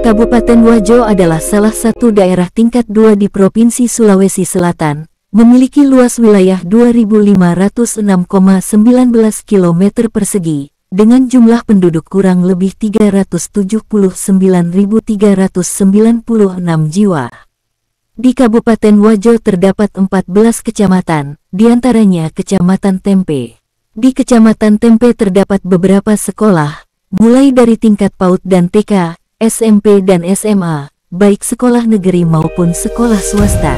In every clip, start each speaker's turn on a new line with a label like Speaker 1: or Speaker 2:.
Speaker 1: Kabupaten Wajo adalah salah satu daerah tingkat 2 di Provinsi Sulawesi Selatan, memiliki luas wilayah 2.506,19 km persegi, dengan jumlah penduduk kurang lebih 379.396 jiwa. Di Kabupaten Wajo terdapat 14 kecamatan, diantaranya Kecamatan Tempe. Di Kecamatan Tempe terdapat beberapa sekolah, mulai dari tingkat PAUD dan TK, SMP dan SMA, baik sekolah negeri maupun sekolah swasta.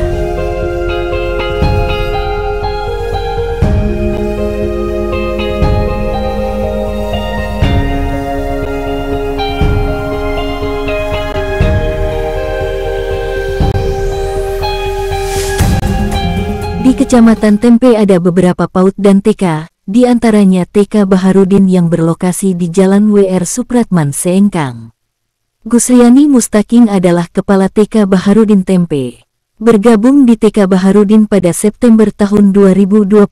Speaker 1: Di Kecamatan Tempe ada beberapa PAUD dan TK, di antaranya TK Baharudin yang berlokasi di Jalan WR Supratman Seengkang. Gusriani Mustaqim adalah Kepala TK Baharudin Tempe. Bergabung di TK Baharudin pada September tahun 2020,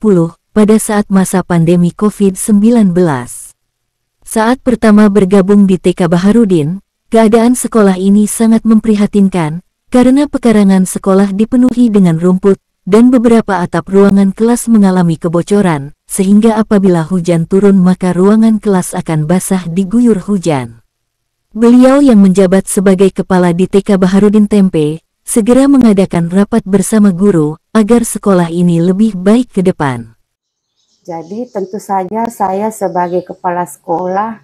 Speaker 1: pada saat masa pandemi COVID-19. Saat pertama bergabung di TK Baharudin, keadaan sekolah ini sangat memprihatinkan, karena pekarangan sekolah dipenuhi dengan rumput, dan beberapa atap ruangan kelas mengalami kebocoran, sehingga apabila hujan turun maka ruangan kelas akan basah diguyur hujan. Beliau yang menjabat sebagai kepala di TK Baharudin Tempe, segera mengadakan rapat bersama guru, agar sekolah ini lebih baik ke depan.
Speaker 2: Jadi tentu saja saya sebagai kepala sekolah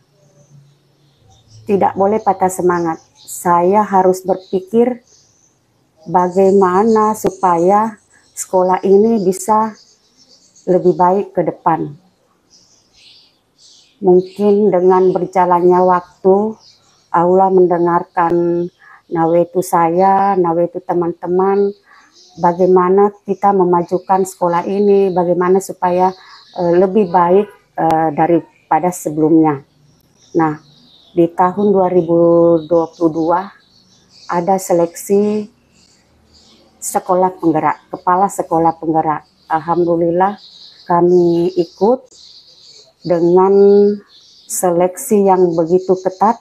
Speaker 2: tidak boleh patah semangat. Saya harus berpikir bagaimana supaya sekolah ini bisa lebih baik ke depan. Mungkin dengan berjalannya waktu, Allah mendengarkan nawaitu saya, nawaitu teman-teman, bagaimana kita memajukan sekolah ini, bagaimana supaya lebih baik daripada sebelumnya. Nah, di tahun 2022 ada seleksi sekolah penggerak, kepala sekolah penggerak. Alhamdulillah kami ikut dengan seleksi yang begitu ketat.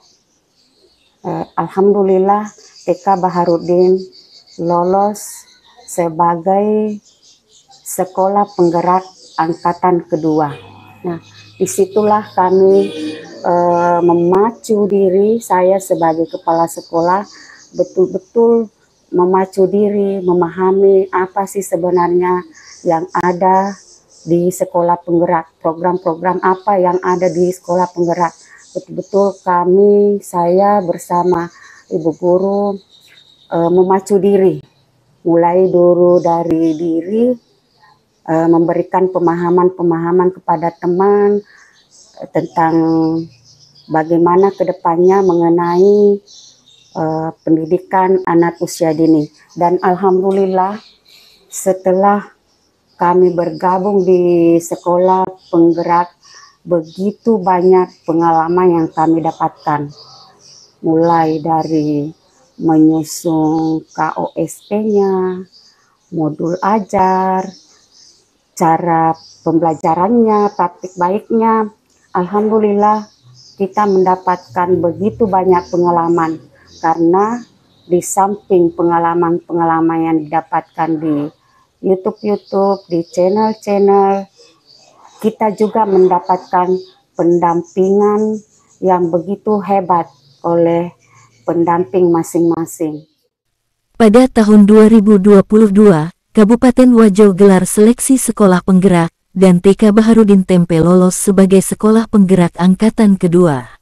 Speaker 2: Alhamdulillah TK Baharudin lolos sebagai sekolah penggerak angkatan kedua. Nah, disitulah kami memacu diri, saya sebagai kepala sekolah betul-betul memacu diri, memahami apa sih sebenarnya yang ada di sekolah penggerak, program-program apa yang ada di sekolah penggerak. Betul-betul saya bersama ibu guru memacu diri, mulai dulu dari diri, memberikan pemahaman-pemahaman kepada teman tentang bagaimana kedepannya mengenai pendidikan anak usia dini. Dan alhamdulillah setelah kami bergabung di sekolah penggerak, begitu banyak pengalaman yang kami dapatkan, mulai dari menyusun KOSP-nya, modul ajar, cara pembelajarannya, praktik baiknya. Alhamdulillah kita mendapatkan begitu banyak pengalaman, karena di samping pengalaman-pengalaman yang didapatkan di YouTube, di channel-channel, kita juga mendapatkan pendampingan yang begitu hebat oleh pendamping masing-masing.
Speaker 1: Pada tahun 2022, Kabupaten Wajo gelar seleksi sekolah penggerak, dan TK Baharudin Tempe lolos sebagai sekolah penggerak angkatan kedua.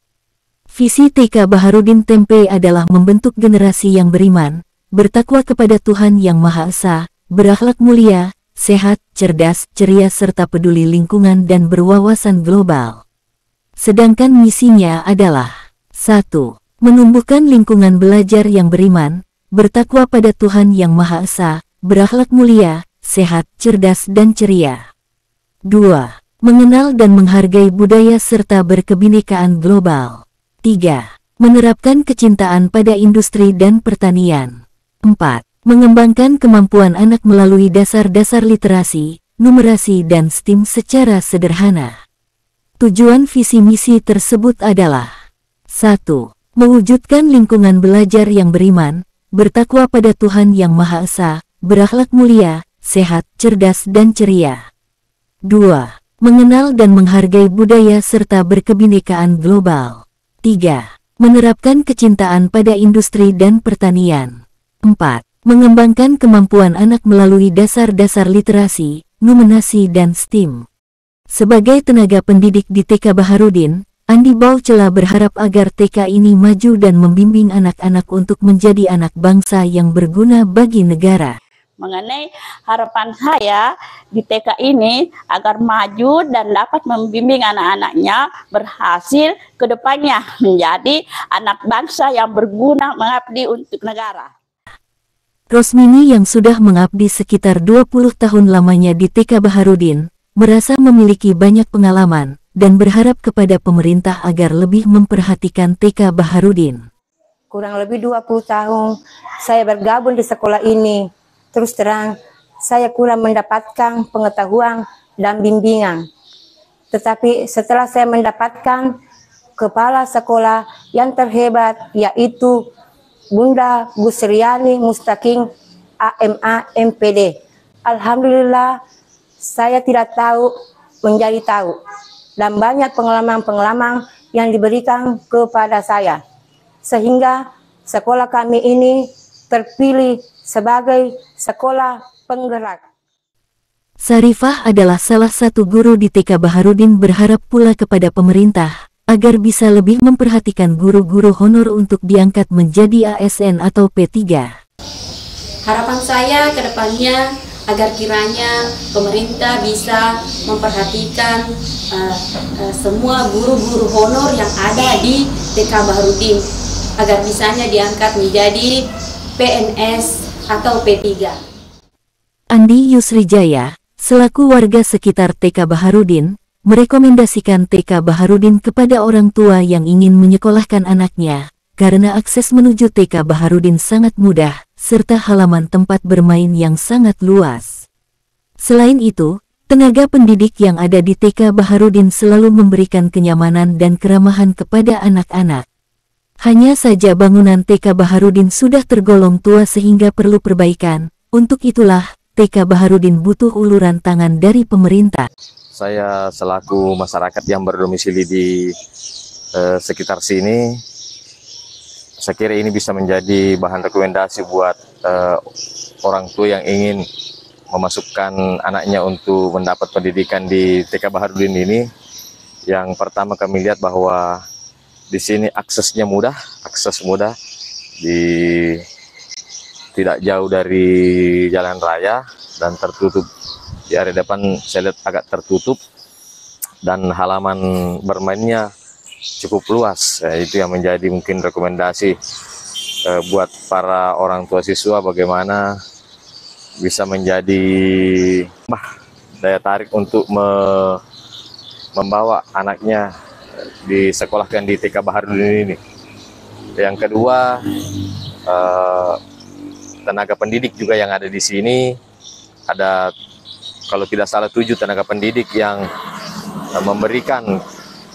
Speaker 1: Visi TK Baharudin Tempe adalah membentuk generasi yang beriman, bertakwa kepada Tuhan Yang Maha Esa, berakhlak mulia, sehat, cerdas, ceria serta peduli lingkungan dan berwawasan global. Sedangkan misinya adalah 1. Menumbuhkan lingkungan belajar yang beriman, bertakwa pada Tuhan Yang Maha Esa, berakhlak mulia, sehat, cerdas dan ceria. 2. Mengenal dan menghargai budaya serta berkebinekaan global. 3. Menerapkan kecintaan pada industri dan pertanian. 4. Mengembangkan kemampuan anak melalui dasar-dasar literasi, numerasi dan STEM secara sederhana. Tujuan visi misi tersebut adalah 1. Mewujudkan lingkungan belajar yang beriman, bertakwa pada Tuhan Yang Maha Esa, berakhlak mulia, sehat, cerdas dan ceria. 2. Mengenal dan menghargai budaya serta berkebinekaan global. 3. Menerapkan kecintaan pada industri dan pertanian. 4. Mengembangkan kemampuan anak melalui dasar-dasar literasi, numerasi dan STEAM. Sebagai tenaga pendidik di TK Baharudin, Andi Baucela berharap agar TK ini maju dan membimbing anak-anak untuk menjadi anak bangsa yang berguna bagi negara.
Speaker 3: Mengenai harapan saya di TK ini agar maju dan dapat membimbing anak-anaknya berhasil ke depannya menjadi anak bangsa yang berguna mengabdi untuk negara.
Speaker 1: Rosmini yang sudah mengabdi sekitar 20 tahun lamanya di TK Baharudin, merasa memiliki banyak pengalaman dan berharap kepada pemerintah agar lebih memperhatikan TK Baharudin.
Speaker 4: Kurang lebih 20 tahun saya bergabung di sekolah ini. Terus terang, saya kurang mendapatkan pengetahuan dan bimbingan. Tetapi setelah saya mendapatkan kepala sekolah yang terhebat, yaitu Bunda Gusriani Mustaqim AMA MPD. Alhamdulillah, saya tidak tahu menjadi tahu. Dan banyak pengalaman-pengalaman yang diberikan kepada saya. Sehingga sekolah kami ini terpilih sebagai sekolah penggerak.
Speaker 1: Sarifah adalah salah satu guru di TK Baharudin, berharap pula kepada pemerintah agar bisa lebih memperhatikan guru-guru honor untuk diangkat menjadi ASN atau P3.
Speaker 5: Harapan saya ke depannya agar kiranya pemerintah bisa memperhatikan semua guru-guru honor yang ada di TK Baharudin agar bisanya diangkat menjadi PNS atau P3.
Speaker 1: Andi Yusrijaya, selaku warga sekitar TK Baharudin, merekomendasikan TK Baharudin kepada orang tua yang ingin menyekolahkan anaknya, karena akses menuju TK Baharudin sangat mudah, serta halaman tempat bermain yang sangat luas. Selain itu, tenaga pendidik yang ada di TK Baharudin selalu memberikan kenyamanan dan keramahan kepada anak-anak. Hanya saja bangunan TK Baharudin sudah tergolong tua sehingga perlu perbaikan. Untuk itulah, TK Baharudin butuh uluran tangan dari pemerintah.
Speaker 6: Saya selaku masyarakat yang berdomisili di sekitar sini, saya kira ini bisa menjadi bahan rekomendasi buat orang tua yang ingin memasukkan anaknya untuk mendapat pendidikan di TK Baharudin ini. Yang pertama kami lihat bahwa di sini akses mudah, tidak jauh dari jalan raya dan tertutup. Di area depan saya lihat agak tertutup dan halaman bermainnya cukup luas. Itu yang menjadi mungkin rekomendasi buat para orang tua siswa, bagaimana bisa menjadi daya tarik untuk membawa anaknya disekolahkan di TK Baharudin ini. Yang kedua, tenaga pendidik juga yang ada di sini, ada kalau tidak salah 7 tenaga pendidik yang memberikan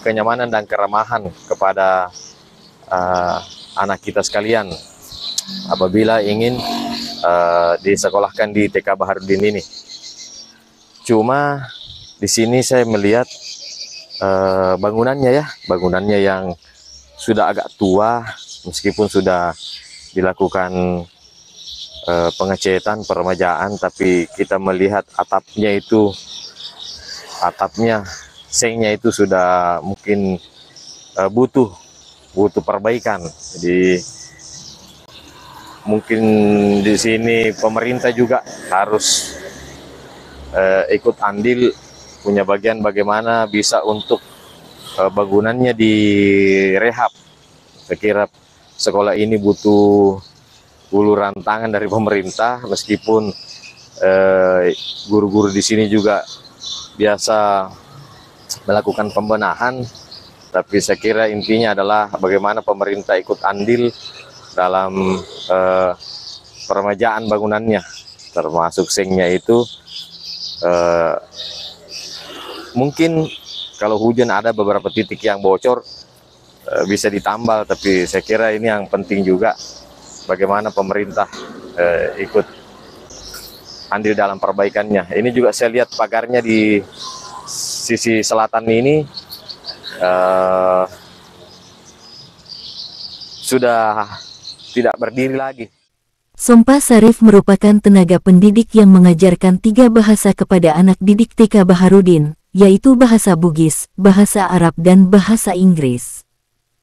Speaker 6: kenyamanan dan keramahan kepada anak kita sekalian apabila ingin disekolahkan di TK Baharudin ini. Cuma di sini saya melihat bangunannya yang sudah agak tua, meskipun sudah dilakukan pengecatan, peremajaan, tapi kita melihat atapnya, sengnya itu sudah mungkin butuh perbaikan. Jadi mungkin di sini pemerintah juga harus ikut andil, punya bagian bagaimana bisa untuk bangunannya direhab. Saya kira sekolah ini butuh uluran tangan dari pemerintah, meskipun guru-guru di sini juga biasa melakukan pembenahan, tapi saya kira intinya adalah bagaimana pemerintah ikut andil dalam peremajaan bangunannya, termasuk sengnya itu. Mungkin kalau hujan ada beberapa titik yang bocor, bisa ditambal, tapi saya kira ini yang penting juga bagaimana pemerintah ikut andil dalam perbaikannya. Ini juga saya lihat pagarnya di sisi selatan ini sudah tidak berdiri lagi.
Speaker 1: Sompa Sarif merupakan tenaga pendidik yang mengajarkan 3 bahasa kepada anak didik TK Baharudin, yaitu bahasa Bugis, bahasa Arab dan bahasa Inggris.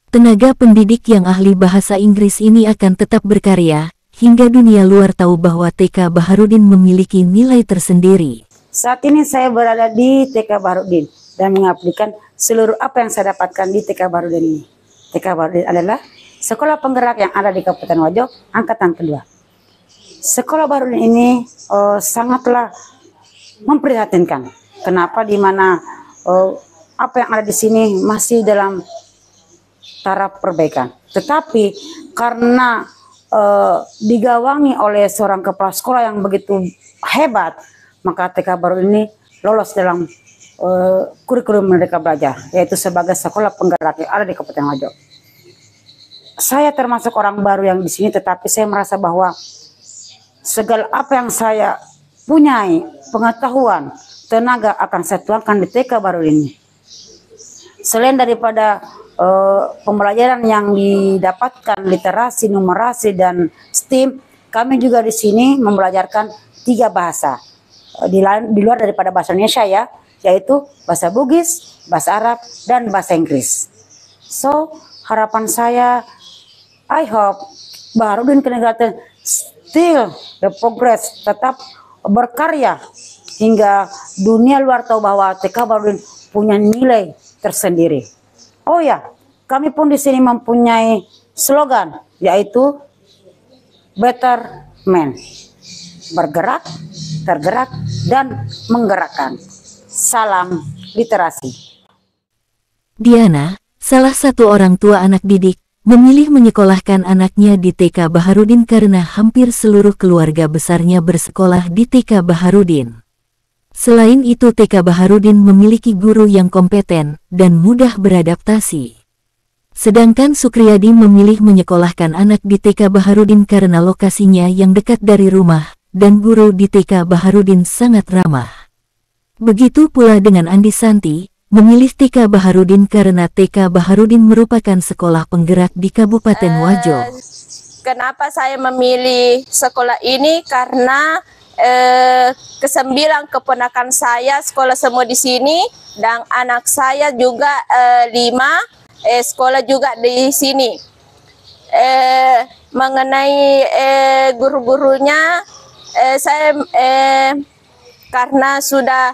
Speaker 1: Tenaga pendidik yang ahli bahasa Inggris ini akan tetap berkarya, hingga dunia luar tahu bahwa TK Baharudin memiliki nilai tersendiri.
Speaker 2: Saat ini saya berada di TK Baharudin dan mengabdikan seluruh apa yang saya dapatkan di TK Baharudin ini. TK Baharudin adalah sekolah penggerak yang ada di Kabupaten Wajo, angkatan kedua. Sekolah Baharudin ini sangatlah memprihatinkan. Kenapa di mana apa yang ada di sini masih dalam taraf perbaikan. Tetapi karena digawangi oleh seorang kepala sekolah yang begitu hebat, maka TK Baharudin ini lolos dalam kurikulum Merdeka Belajar, yaitu sebagai sekolah penggerak yang ada di Kabupaten Wajo. Saya termasuk orang baru yang di sini, tetapi saya merasa bahwa segala apa yang saya punyai, pengetahuan, tenaga akan saya tuangkan di TK Baharudin ini. Selain daripada pembelajaran yang didapatkan literasi, numerasi, dan STEAM, kami juga di sini membelajarkan 3 bahasa di luar daripada bahasa Indonesia ya, yaitu bahasa Bugis, bahasa Arab, dan bahasa Inggris. So, harapan saya, I hope Baharudin Kindergarten still the progress, tetap berkarya hingga dunia luar tahu bahwa TK Baharudin punya nilai tersendiri. Oh ya, kami pun di sini mempunyai slogan, yaitu Better Man, bergerak, tergerak, dan menggerakkan. Salam literasi.
Speaker 1: Diana, salah satu orang tua anak didik, memilih menyekolahkan anaknya di TK Baharudin karena hampir seluruh keluarga besarnya bersekolah di TK Baharudin. Selain itu, TK Baharudin memiliki guru yang kompeten dan mudah beradaptasi. Sedangkan Sukriyadi memilih menyekolahkan anak di TK Baharudin karena lokasinya yang dekat dari rumah, dan guru di TK Baharudin sangat ramah. Begitu pula dengan Andi Santi, memilih TK Baharudin karena TK Baharudin merupakan sekolah penggerak di Kabupaten Wajo.
Speaker 7: Kenapa saya memilih sekolah ini? Karena ke-9 keponakan saya sekolah semua di sini, dan anak saya juga 5 sekolah juga di sini. Mengenai guru-gurunya, saya karena sudah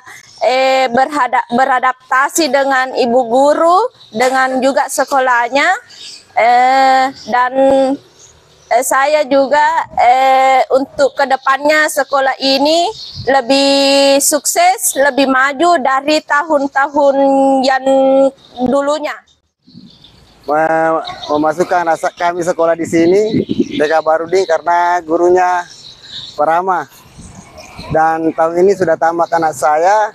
Speaker 7: beradaptasi dengan ibu guru, dengan juga sekolahnya, dan saya juga untuk kedepannya sekolah ini lebih sukses, lebih maju dari tahun-tahun yang dulunya.
Speaker 8: Memasukkan kami sekolah di sini TK Baharudin karena gurunya ramah, dan tahun ini sudah tamat anak saya,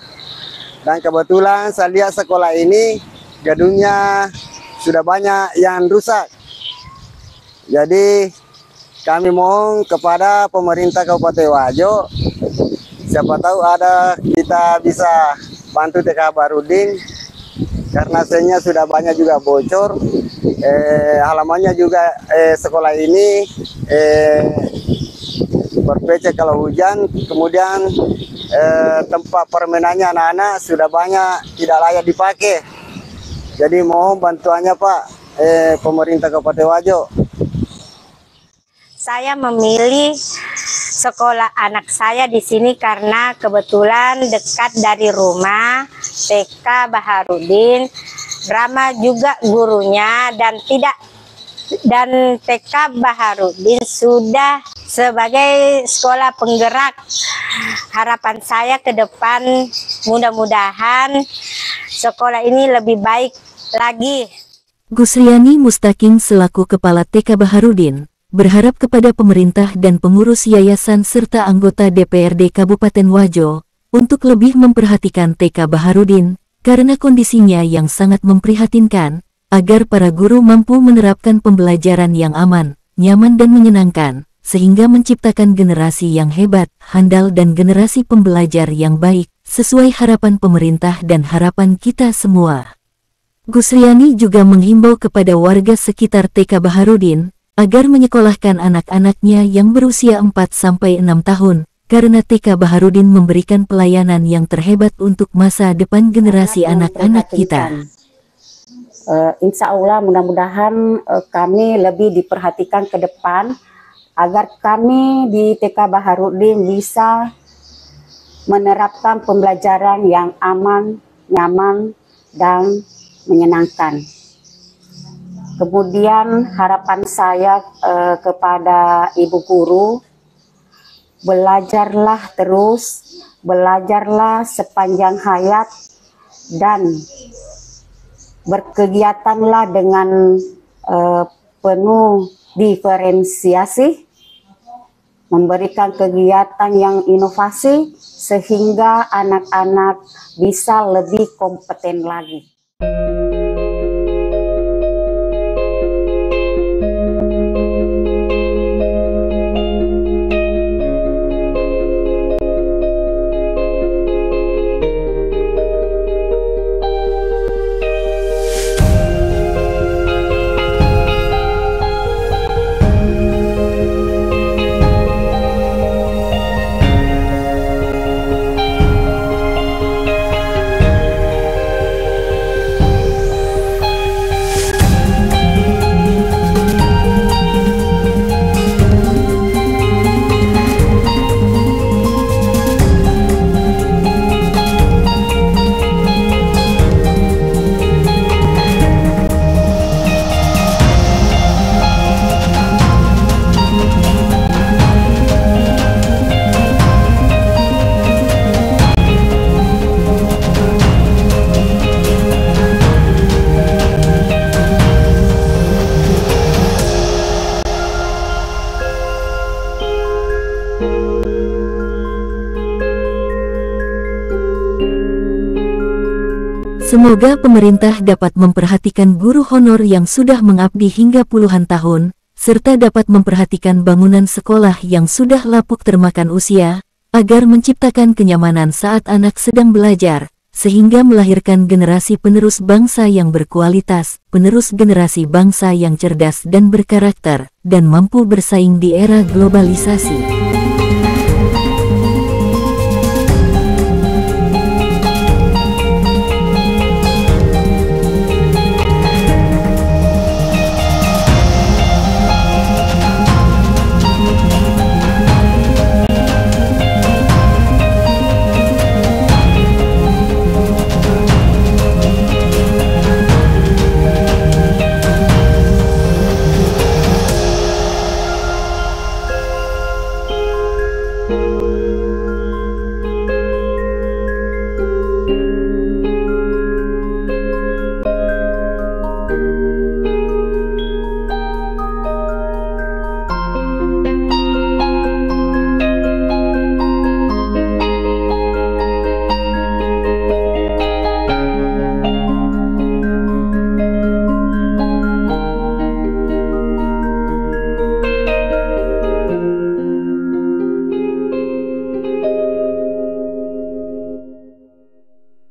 Speaker 8: dan kebetulan saya lihat sekolah ini gedungnya sudah banyak yang rusak. Jadi kami mohon kepada pemerintah Kabupaten Wajo, siapa tahu ada kita bisa bantu TK Baharudin, karena senya sudah banyak juga bocor. Halamannya juga sekolah ini berpecah kalau hujan, kemudian tempat permainannya anak-anak sudah banyak tidak layak dipakai. Jadi mohon bantuannya Pak, pemerintah Kabupaten Wajo.
Speaker 4: Saya memilih sekolah anak saya di sini karena kebetulan dekat dari rumah, TK Baharudin, ramah juga gurunya, dan TK Baharudin sudah sebagai sekolah penggerak. Harapan saya ke depan mudah-mudahan sekolah ini lebih baik lagi.
Speaker 1: Gusriani Mustaqim selaku Kepala TK Baharudin berharap kepada pemerintah dan pengurus yayasan serta anggota DPRD Kabupaten Wajo untuk lebih memperhatikan TK Baharudin karena kondisinya yang sangat memprihatinkan, agar para guru mampu menerapkan pembelajaran yang aman, nyaman dan menyenangkan, sehingga menciptakan generasi yang hebat, handal dan generasi pembelajar yang baik, sesuai harapan pemerintah dan harapan kita semua. Gusriani juga menghimbau kepada warga sekitar TK Baharudin, agar menyekolahkan anak-anaknya yang berusia 4-6 tahun, karena TK Baharudin memberikan pelayanan yang terhebat untuk masa depan generasi anak-anak kita.
Speaker 2: Insya Allah mudah-mudahan kami lebih diperhatikan ke depan agar kami di TK Baharudin bisa menerapkan pembelajaran yang aman, nyaman, dan menyenangkan. Kemudian harapan saya kepada ibu guru, belajarlah terus, belajarlah sepanjang hayat, dan berkegiatanlah dengan penuh diferensiasi, memberikan kegiatan yang inovasi sehingga anak-anak bisa lebih kompeten lagi.
Speaker 1: Semoga pemerintah dapat memperhatikan guru honor yang sudah mengabdi hingga puluhan tahun, serta dapat memperhatikan bangunan sekolah yang sudah lapuk termakan usia, agar menciptakan kenyamanan saat anak sedang belajar, sehingga melahirkan generasi penerus bangsa yang berkualitas, penerus generasi bangsa yang cerdas dan berkarakter, dan mampu bersaing di era globalisasi.